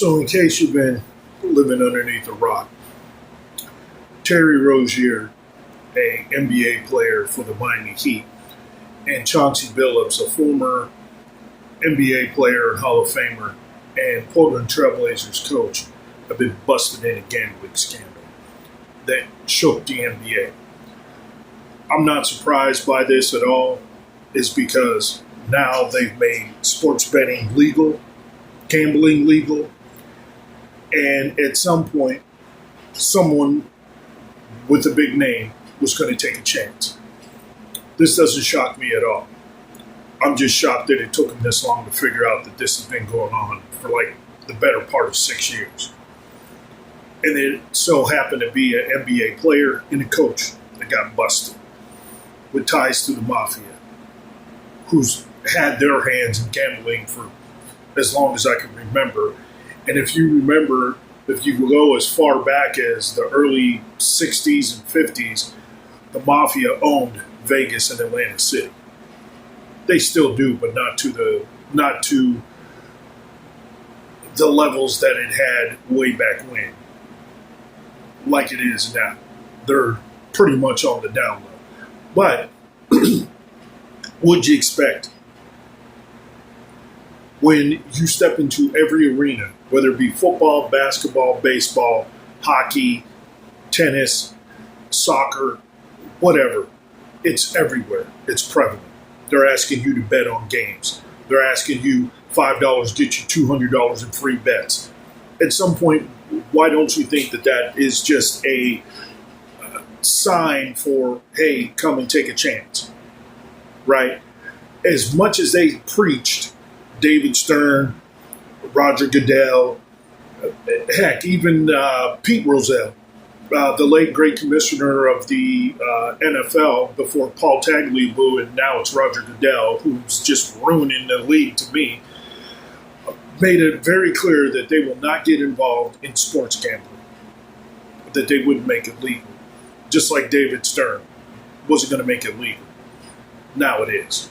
So, in case you've been living underneath a rock, Terry Rozier, a NBA player for the Miami Heat, and Chauncey Billups, a former NBA player and Hall of Famer and Portland Trailblazers coach, have been busted in a gambling scandal that shook the NBA. I'm not surprised by this at all, is because now they've made sports betting legal, gambling legal, and at some point, someone with a big name was going to take a chance. This doesn't shock me at all. I'm just shocked that it took them this long to figure out that this has been going on for like the better part of 6 years. And it so happened to be an NBA player and a coach that got busted with ties to the mafia, who's had their hands in gambling for as long as I can remember. And if you remember, if you go as far back as the early 60s and 50s, the mafia owned Vegas and Atlantic City. They still do, but not to the levels that it had way back when, like it is now. They're pretty much on the down low. But what'd you expect? When you step into every arena, whether it be football, basketball, baseball, hockey, tennis, soccer, whatever, it's everywhere. It's prevalent. They're asking you to bet on games. They're asking you $5 get you $200 in free bets. At some point, why don't you think that that is just a sign for, hey, come and take a chance, right? As much as they preached, David Stern, Roger Goodell, heck, even Pete Rozelle, the late great commissioner of the NFL before Paul Tagliabue, and now it's Roger Goodell, who's just ruining the league to me, made it very clear that they will not get involved in sports gambling, that they wouldn't make it legal. Just like David Stern wasn't going to make it legal. Now it is.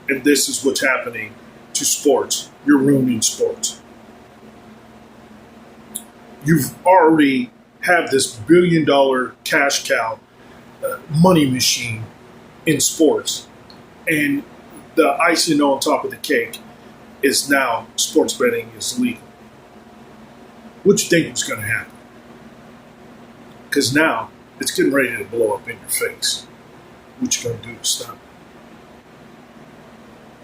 And this is what's happening to sports. You're ruining sports. You've already have this billion-dollar cash cow money machine in sports. And the icing on top of the cake is now sports betting is legal. What do you think was going to happen? Because now it's getting ready to blow up in your face. What you going to do to stop it?